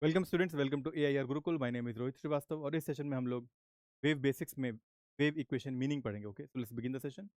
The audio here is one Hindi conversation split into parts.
Welcome students, welcome to AIR Gurukul. My name is Rohit Shrivastava और इस सेशन में हम लोग वेव बेसिक्स में वेव इक्वेशन मीनिंग पढ़ेंगे। Okay, so let's begin the session.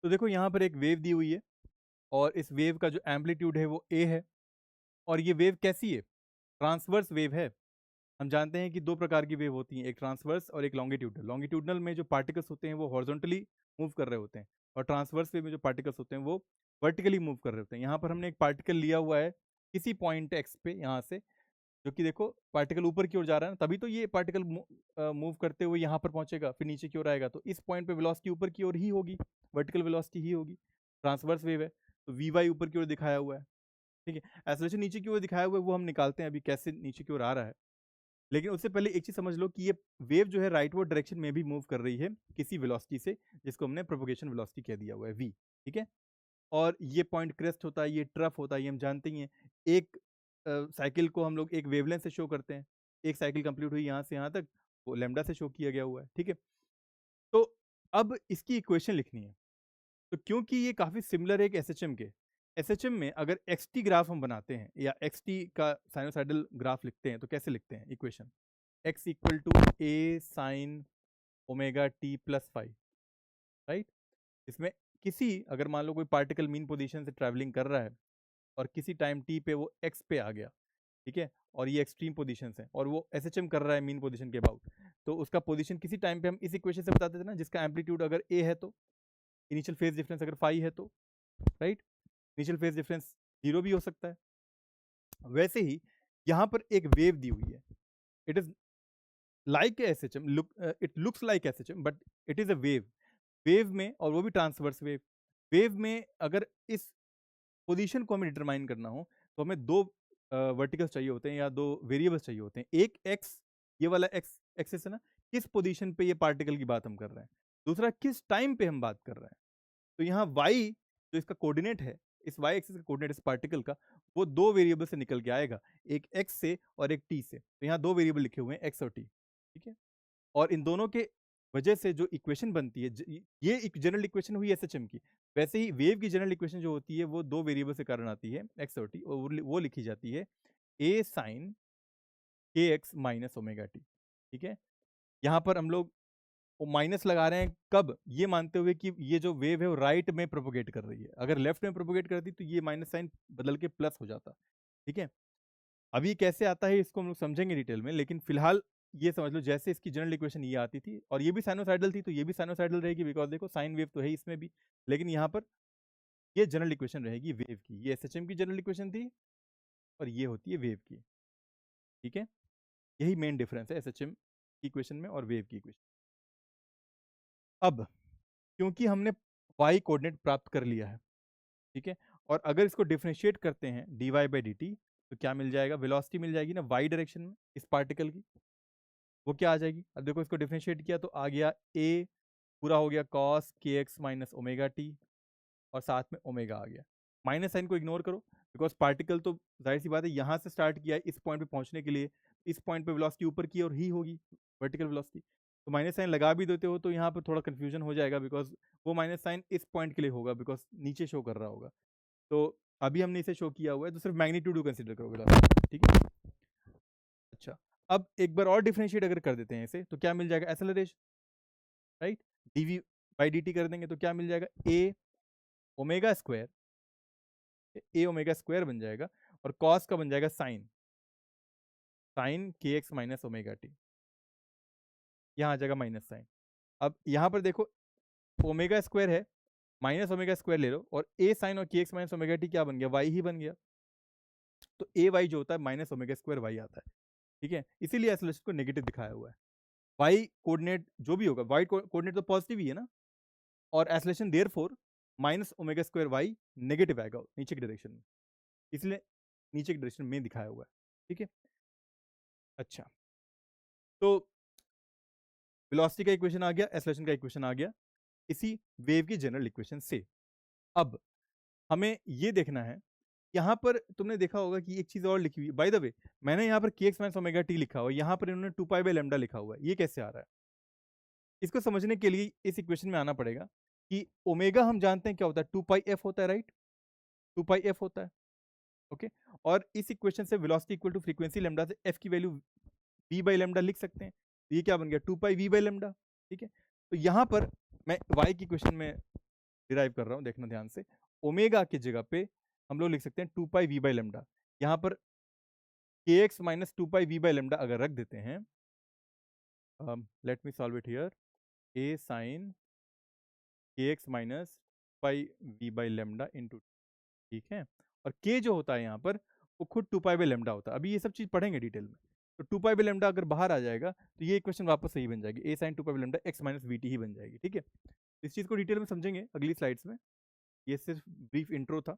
तो देखो, यहाँ पर एक वेव दी हुई है और इस वेव का जो एम्पलीट्यूड है वो ए है। और ये वेव कैसी है? ट्रांसवर्स वेव है। हम जानते हैं कि दो प्रकार की वेव होती हैं, एक ट्रांसवर्स और एक लॉन्गिट्यूडनल। लॉन्गिट्यूडनल में जो पार्टिकल्स होते हैं वो हॉरिजॉन्टली मूव कर रहे होते हैं, और ट्रांसवर्स वेव में जो पार्टिकल्स होते हैं वो वर्टिकली मूव कर रहे होते हैं। यहाँ पर हमने एक पार्टिकल लिया हुआ है किसी पॉइंट एक्स पे, यहाँ से, जो कि देखो पार्टिकल ऊपर की ओर जा रहा है ना, तभी तो ये पार्टिकल मूव करते हुए यहाँ पर पहुंचेगा, फिर नीचे की ओर आएगा, तो इस पॉइंट पे वेलोसिटी ऊपर की ओर ही होगी, वर्टिकल वेलोसिटी ही होगी। ट्रांसवर्स वेव है तो वी वाई ऊपर की ओर दिखाया हुआ है। ठीक है, एक्सेलरेशन नीचे की ओर दिखाया हुआ है, वो हम निकालते हैं अभी कैसे नीचे की ओर आ रहा है। लेकिन उससे पहले एक चीज समझ लो कि ये वेव जो है राइटवर्ड डायरेक्शन में भी मूव कर रही है किसी वेलोसिटी से, जिसको हमने प्रोपोगेशन वेलोसिटी कह दिया हुआ है वी। ठीक है, और ये पॉइंट क्रेस्ट होता है, ये ट्रफ होता है, ये हम जानते ही हैं। एक साइकिल को हम लोग एक वेवलेंथ से शो करते हैं। एक साइकिल कंप्लीट हुई यहाँ से यहाँ तक, वो लेमडा से शो किया गया हुआ है। ठीक है, तो अब इसकी इक्वेशन लिखनी है। तो क्योंकि ये काफ़ी सिमिलर है एक एसएचएम के, एसएचएम में अगर एक्स टी ग्राफ हम बनाते हैं या एक्स टी का साइनोसाइडल ग्राफ लिखते हैं तो कैसे लिखते हैं equation? X equal to a sine omega t plus five, right. इसमें किसी, अगर मान लो कोई पार्टिकल मीन पोजीशन से ट्रैवलिंग कर रहा है और किसी टाइम टी पे वो एक्स पे आ गया, ठीक है, और ये एक्सट्रीम पोजीशंस हैं और वो एसएचएम कर रहा है मीन पोजीशन के अबाउट, तो उसका पोजीशन किसी टाइम पे हम इस इक्वेशन से बताते थे ना, जिसका एम्पलीट्यूड अगर ए है तो इनिशियल फेज डिफरेंस अगर फाई है तो, right, initial phase difference zero भी हो सकता है। वैसे ही यहाँ पर एक वेव दी हुई है, it is like S H M, it looks like S H M, but it is a wave. Wave में, और वो भी ट्रांसवर्स वेव, वेव में अगर इस पोजीशन को हमें डिटरमाइन करना हो तो हमें दो वर्टिकल्स चाहिए होते हैं या दो वेरिएबल्स चाहिए होते हैं। एक एक्स, ये वाला एक्स एक्सिस है ना, किस पोजीशन पे ये पार्टिकल की बात हम कर रहे हैं। दूसरा, किस टाइम पे हम बात कर रहे हैं। तो यहाँ वाई जो इसका कोऑर्डिनेट है, इस वाई एक्सिस का कोऑर्डिनेट इस पार्टिकल का, वो दो वेरिएबल से निकल के आएगा, एक एक्स से और एक टी से। तो यहाँ दो वेरिएबल लिखे हुए हैं, एक्स और टी। ठीक है, और इन दोनों के वजह से जो इक्वेशन बनती है, ये एक जनरल इक्वेशन हुई एसएचएम की। वैसे ही वेव की जनरल इक्वेशन जो होती है वो दो वेरिएबल से कारण आती है, एक्स और टी, और वो लिखी जाती है ए साइन के एक्स माइनस ओमेगा टी। ठीक है, यहाँ पर हम लोग माइनस लगा रहे हैं कब, ये मानते हुए कि ये जो वेव है वो राइट में प्रोपोगेट कर रही है। अगर लेफ्ट में प्रोपोगेट करती तो ये माइनस साइन बदल के प्लस हो जाता। ठीक है, अभी कैसे आता है इसको हम लोग समझेंगे डिटेल में, लेकिन फिलहाल ये समझ लो जैसे इसकी जनरल इक्वेशन ये आती थी, और ये भी साइनोसाइडल थी, तो ये भी साइनोसाइडल रहेगी, बिकॉज देखो साइन वेव तो है इसमें भी। लेकिन यहाँ पर ये जनरल इक्वेशन रहेगी वेव की, ये एसएचएम की जनरल इक्वेशन थी और ये होती है वेव की। ठीक है, यही मेन डिफरेंस है एसएचएम की इक्वेशन में और वेव की इक्वेशन। अब क्योंकि हमने y कोऑर्डिनेट प्राप्त कर लिया है, ठीक है, और अगर इसको डिफरेंशिएट करते हैं dy बाई डी टी, तो क्या मिल जाएगा? वेलोसिटी मिल जाएगी ना y डायरेक्शन में इस पार्टिकल की, वो क्या आ जाएगी? अब देखो इसको डिफरेंशिएट किया तो आ गया a, पूरा हो गया कॉस के एक्स माइनस ओमेगा टी, और साथ में ओमेगा आ गया। माइनस साइन को इग्नोर करो, बिकॉज पार्टिकल तो जाहिर सी बात है यहाँ से स्टार्ट किया है इस पॉइंट पे पहुंचने के लिए, इस पॉइंट पे वेलोसिटी ऊपर की और ही होगी, वर्टिकल वेलोसिटी। तो माइनस साइन लगा भी देते हो तो यहाँ पर थोड़ा कंफ्यूजन हो जाएगा, बिकॉज वो माइनस साइन इस पॉइंट के लिए होगा, बिकॉज नीचे शो कर रहा होगा। तो अभी हमने इसे शो किया हुआ है तो सिर्फ मैग्नीट्यूड को कंसिडर करोगे लास्ट, ठीक है। अच्छा, अब एक बार और डिफरेंशिएट अगर कर देते हैं इसे तो क्या मिल जाएगा? Acceleration, right. D v by d t कर देंगे तो क्या मिल जाएगा? A omega square, a omega square बन जाएगा, और कॉस का बन जाएगा साइन, साइन के एक्स माइनस ओमेगा टी, यहाँ आ जाएगा माइनस साइन। अब यहाँ पर देखो ओमेगा स्क्वायर है, माइनस ओमेगा स्क्वायर ले लो, और ए साइन और के एक्स माइनस ओमेगा टी क्या बन गया? वाई ही बन गया। तो ए वाई जो होता है माइनस ओमेगा स्क्वायर वाई आता है। ठीक है, इसीलिए एक्सेलरेशन को नेगेटिव दिखाया हुआ है। वाई कोऑर्डिनेट जो भी होगा, वाई कोऑर्डिनेट तो पॉजिटिव ही है ना, और acceleration therefore minus omega square y negative आएगा नीचे की डायरेक्शन में, इसलिए नीचे की डायरेक्शन में दिखाया हुआ है। ठीक है, अच्छा, तो वेलोसिटी का इक्वेशन आ गया, एक्सेलरेशन का इक्वेशन आ गया इसी वेव की जनरल इक्वेशन से। अब हमें ये देखना है, यहाँ पर तुमने देखा होगा कि एक चीज और लिखी हुई, बाय द वे मैंने यहाँ पर K x minus omega T लिखा हुआ है, यहाँ पर इन्होंने टू पाई बाई लेमडा लिखा हुआ है, ये कैसे आ रहा है? इसको समझने के लिए इस इक्वेशन में आना पड़ेगा कि ओमेगा हम जानते हैं क्या होता है, टू पाई एफ होता है, राइट, टू पाई एफ होता है। ओके। और इस इक्वेशन से velocity equal to frequency lambda से एफ की वैल्यू वी बाई लेमडा लिख सकते हैं। तो ये क्या बन गया, 2 पाई वी बाई लेमडा। ठीक है, तो यहाँ पर मैं वाई की क्वेश्चन में डिराइव कर रहा हूँ, देखना ध्यान से। ओमेगा की जगह पे हम लोग लिख सकते हैं 2 पाई वी बाई लेमडा। यहाँ पर K x minus 2 pi V by lambda अगर रख देते हैं, let me solve it here, A sine के x minus pi V by lambda into, ठीक है। और के जो होता है यहाँ पर वो खुद 2 पाई बाई लेमडा होता है। अभी ये सब चीज पढ़ेंगे डिटेल में। तो 2 पाई बाई लेमडा अगर बाहर आ जाएगा तो ये इक्वेशन वापस सही बन जाएगी, A sine 2 pi by lambda X minus V T ही बन जाएगी। ठीक है, इस चीज को डिटेल में समझेंगे अगली स्लाइड्स में। ये सिर्फ ब्रीफ इंट्रो था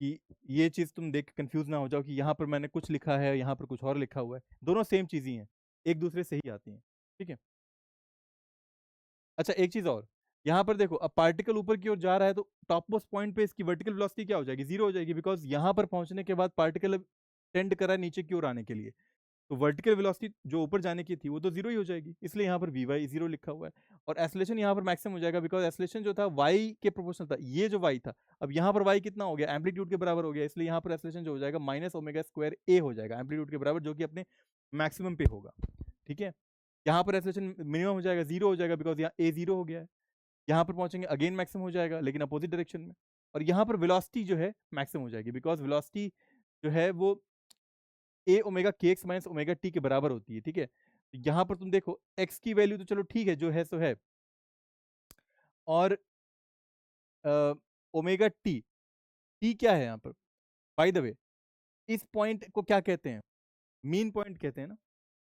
कि ये चीज तुम देख के कंफ्यूज ना हो जाओ कि यहाँ पर मैंने कुछ लिखा है, यहाँ पर कुछ और लिखा हुआ है। दोनों सेम चीज ही हैं, एक दूसरे से ही आती हैं। ठीक है, अच्छा एक चीज और, यहाँ पर देखो अब पार्टिकल ऊपर की ओर जा रहा है तो टॉप मोस्ट पॉइंट पे इसकी वर्टिकल वेलोसिटी क्या हो जाएगी, जीरो हो जाएगी, बिकॉज यहाँ पर पहुंचने के बाद पार्टिकल टेंड कर रहा है नीचे की ओर आने के लिए। तो वर्टिकल वेलोसिटी जो ऊपर जाने की थी वो तो जीरो ही हो जाएगी, इसलिए यहाँ पर वी वाई जीरो लिखा हुआ है। और एसलेशन यहाँ पर मैक्सिमम हो जाएगा, बिकॉज एसलेशन जो था वाई के प्रोपोर्शनल था, ये जो वाई था, अब यहाँ पर वाई कितना हो गया, एम्पलीट्यूड के बराबर हो गया, इसलिए यहाँ पर एसलेशन जो हो जाएगा माइनस ओमेगा स्क्वायर ए हो जाएगा एम्पलीट्यूड के बराबर, जो कि अपने मैक्सिमम पे होगा। ठीक है, यहाँ पर एसलेशन मिनिमम हो जाएगा, जीरो हो जाएगा, बिकॉज यहाँ ए जीरो हो गया है। यहाँ पर पहुंचेंगे अगेन मैक्सिमम हो जाएगा, लेकिन अपोजिट डायरेक्शन में। और यहाँ पर वेलोसिटी जो है मैक्सिमम हो जाएगी, बिकॉज वेलोसिटी जो है वो ए ओमेगा के एक्स माइनस ओमेगा टी के बराबर होती है। ठीक है, यहाँ पर तुम देखो एक्स की वैल्यू तो चलो ठीक है, जो है सो है, और ओमेगा टी, टी क्या है यहाँ पर, बाय द वे इस पॉइंट को क्या कहते हैं, मीन पॉइंट कहते हैं ना।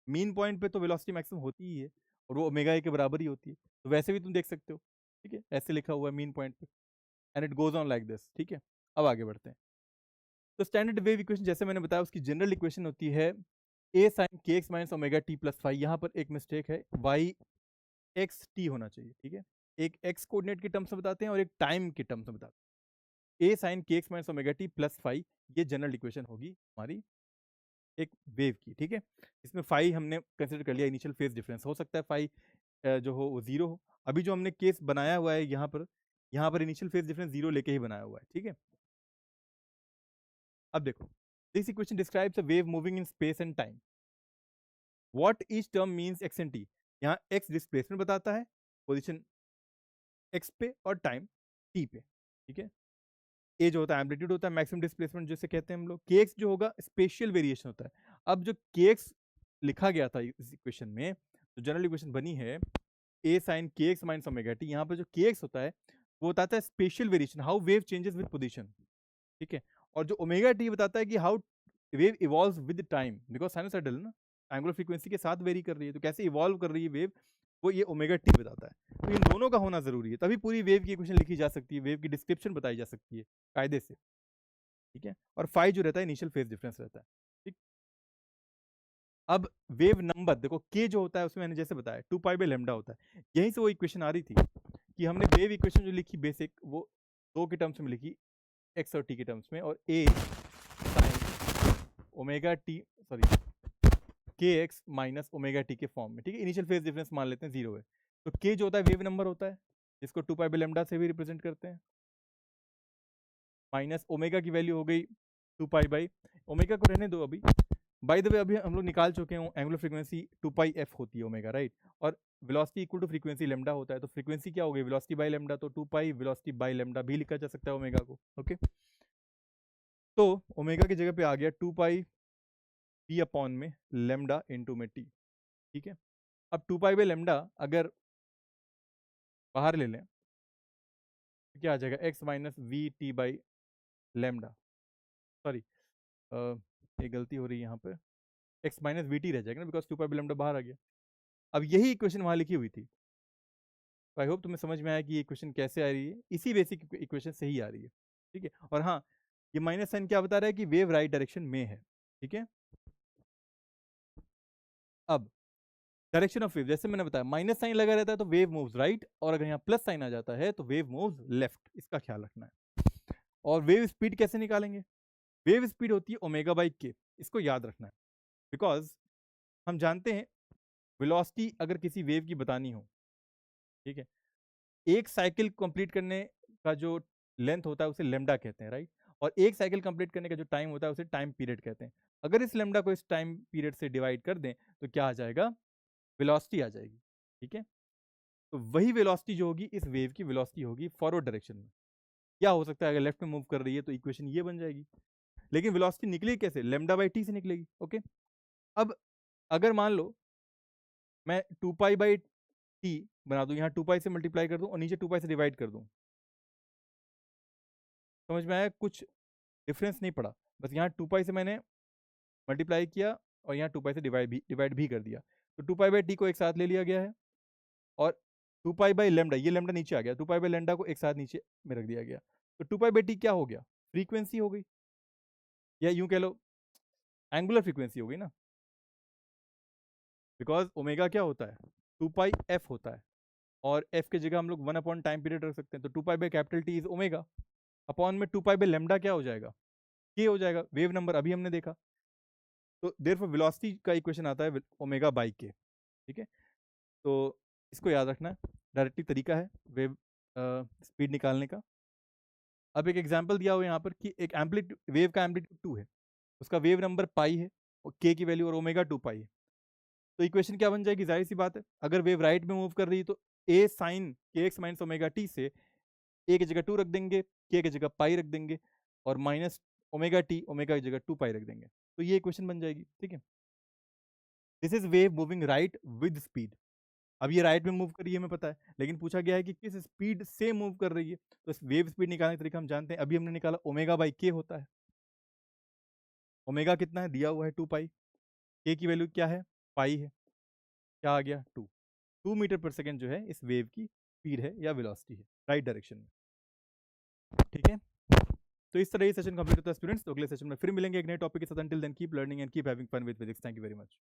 मीन पॉइंट पे तो वेलोसिटी मैक्सिमम होती ही है, और वो ओमेगा ए के बराबर ही होती है। तो वैसे भी तुम देख सकते हो। ठीक है, ऐसे लिखा हुआ है मीन पॉइंट पे, and it goes on like this. ठीक है, अब आगे बढ़ते हैं। तो स्टैंडर्ड वेव इक्वेशन जैसे मैंने बताया उसकी जनरल इक्वेशन होती है ए साइन के x minus omega t plus five. यहाँ पर एक मिस्टेक है, वाई एक्स टी होना चाहिए। ठीक है, एक एक्स कोऑर्डिनेट के टर्म्स में बताते हैं और एक टाइम के टर्म्स में बताते हैं। ए साइन के x minus omega t plus five, ये जनरल इक्वेशन होगी हमारी एक वेव की। ठीक है, इसमें फाइव हमने कंसिडर कर लिया, इनिशियल फेज डिफरेंस हो सकता है फाइव जो हो वो जीरो हो। अभी जो हमने केस बनाया हुआ है यहाँ पर इनिशियल फेज डिफरेंस जीरो लेके ही बनाया हुआ है। ठीक है, अब देखो, this equation describes a wave moving in space and time. What each term means x and T. यहाँ एक्स डिस्प्लेसमेंट बताता है, पोजीशन एक्स पे, और टाइम टी पे। ठीक है, ए जो होता है एम्पलीट्यूड होता है, मैक्सिमम डिस्प्लेसमेंट जिसे कहते हैं हम लोग, के एक्स जो होगा स्पेशियल वेरिएशन होता है। अब जो के एक्स लिखा गया था इस इक्वेशन में, जो जनरल इक्वेशन बनी है ए साइन के एक्स माइनस ओमेगा टी, यहाँ पर जो के एक्स होता है वो बताता है spatial variation, how wave changes with position. ठीक है, और जो ओमेगा टी बताता है कि how wave evolves with time, because sinusoidal ना, एंगुलर फ्रीक्वेंसी के साथ वेरी कर रही है, तो कैसे इवॉल्व कर रही है वेव, वो ये ओमेगा टी बताता है। तो इन दोनों का होना जरूरी है, तभी पूरी वेव की इक्वेशन लिखी जा सकती है, वेव की डिस्क्रिप्शन बताई जा सकती है कायदे से। ठीक है, और फाइव जो रहता है इनिशियल फेज डिफरेंस रहता है। ठीक, अब वेव नंबर देखो, के जो होता है उसमें मैंने जैसे बताया 2 पाई बाई लेमडा होता है। यहीं से वो इक्वेशन आ रही थी कि हमने वेव इक्वेशन जो लिखी बेसिक, वो दो के टर्म्स में लिखी, एक्स और टी के टर्म्स में, और ए साइन ओमेगा टी, सॉरी के एक्स माइनस ओमेगा टी के फॉर्म में। ठीक है, इनिशियल फेज डिफरेंस मान लेते हैं जीरो है, तो के जो होता है वेव नंबर होता है, जिसको 2 पाई बाई लेमडा से भी रिप्रेजेंट करते हैं, माइनस ओमेगा की वैल्यू हो गई 2 पाई बाई, ओमेगा को रहने दो अभी। बाय द वे अभी हम लोग निकाल चुके हैं एंगुलर फ्रीक्वेंसी 2 पाई एफ होती है ओमेगा, राइट, और velocity equal to frequency lambda होता है। तो फ्रीक्वेंसी क्या हो गई, वेलोसिटी बाय लेमडा, तो 2 पाई वेलोसिटी बाय लेमडा भी लिखा जा सकता है ओमेगा को। ओके, तो ओमेगा की जगह पे आ गया 2 पाई पी अपॉन में लेमडा इंटू में टी। ठीक है, अब 2 पाई बाई लेमडा अगर बाहर ले लें तो क्या आ जाएगा, x minus V T by lambda, sorry ये गलती हो रही है यहाँ पे, एक्स माइनस वी टी रह जाएगा ना, बिकॉज 2 पाई बाई लेमडा बाहर आ गया। अब यही इक्वेशन वहां लिखी हुई थी, तो आई होप तुम्हें समझ में आया कि ये इक्वेशन कैसे आ रही है, इसी बेसिक इक्वेशन से ही आ रही है। ठीक है, और हाँ, ये माइनस साइन क्या बता रहा है कि वेव राइट डायरेक्शन में है। ठीक है, अब डायरेक्शन ऑफ वेव जैसे मैंने बताया, माइनस साइन लगा रहता है तो वेव मूव्स राइट, और अगर यहाँ प्लस साइन आ जाता है तो वेव मूव्स लेफ्ट, इसका ख्याल रखना है। और वेव स्पीड कैसे निकालेंगे, वेव स्पीड होती है ओमेगा बाई के, इसको याद रखना है, बिकॉज हम जानते हैं वेलोसिटी अगर किसी वेव की बतानी हो, ठीक है, एक साइकिल कंप्लीट करने का जो लेंथ होता है उसे लेमडा कहते हैं, राइट, और एक साइकिल कंप्लीट करने का जो टाइम होता है उसे टाइम पीरियड कहते हैं। अगर इस लेमडा को इस टाइम पीरियड से डिवाइड कर दें तो क्या आ जाएगा, वेलोसिटी आ जाएगी। ठीक है, तो वही वेलोसिटी जो होगी इस वेव की वेलोसिटी होगी फॉरवर्ड डायरेक्शन में। क्या हो सकता है, अगर लेफ्ट में मूव कर रही है तो इक्वेशन ये बन जाएगी। लेकिन वेलोसिटी निकलेगी कैसे, लेमडा बाई टी से निकलेगी। ओके, अब अगर मान लो मैं 2 पाई बाई टी बना दूं, यहाँ 2 पाई से मल्टीप्लाई कर दूं और नीचे 2 पाई से डिवाइड कर दूं, समझ में आया, कुछ डिफरेंस नहीं पड़ा, बस यहाँ 2 पाई से मैंने मल्टीप्लाई किया और यहाँ 2 पाई से डिवाइड भी कर दिया। तो 2 पाई बाई टी को एक साथ ले लिया गया है और 2 पाई बाई लेमडा, ये लेमडा नीचे आ गया, 2 पाई बाई लेमडा को एक साथ नीचे में रख दिया गया। तो 2 पाई बाई टी क्या हो गया, फ्रीक्वेंसी हो गई, या यूं कह लो एंगुलर फ्रीक्वेंसी हो गई ना, बिकॉज ओमेगा क्या होता है, 2 पाई एफ होता है, और एफ की जगह हम लोग 1 अपॉन टाइम पीरियड रख सकते हैं। तो 2 pi by capital T is omega, upon में 2 पाई बाई लेमडा क्या हो जाएगा, के हो जाएगा, वेव नंबर अभी हमने देखा। तो देयरफॉर वेलोसिटी का इक्वेशन आता है ओमेगा बाई के। ठीक है, तो इसको याद रखना, डायरेक्टली तरीका है वेव स्पीड निकालने का। अब एक एग्जांपल दिया हुआ है यहाँ पर कि एक एम्पलीट्यूड वेव का एम्पलीट्यूड 2 है, उसका वेव नंबर पाई है और के की वैल्यू और ओमेगा 2 पाई है। तो इक्वेशन क्या बन जाएगी, जाहिर सी बात है, अगर वेव राइट में मूव कर रही है तो ए साइन के एक्स माइनस ओमेगा टी से ए की जगह 2 रख देंगे, के की जगह पाई रख देंगे, और माइनस ओमेगा टी ओमेगा की जगह 2 पाई रख देंगे, तो ये इक्वेशन बन जाएगी। ठीक है, this is wave moving right with speed. अब ये राइट में मूव कर रही है हमें पता है, लेकिन पूछा गया है कि किस स्पीड से मूव कर रही है। तो इस वेव स्पीड निकालने का तरीका हम जानते हैं, अभी हमने निकाला ओमेगा बाई के होता है। ओमेगा कितना है दिया हुआ है 2 पाई, के की वैल्यू क्या है, पाई है, क्या आ गया 2 मीटर पर सेकेंड जो है इस वेव की स्पीड है या वेलोसिटी है राइट डायरेक्शन में। ठीक है, तो इस तरह ये सेशन कंप्लीट होता है स्टूडेंट्स। तो अगले सेशन में फिर मिलेंगे एक नए टॉपिक के साथ। Until then keep learning and keep having fun with physics. Thank you very much.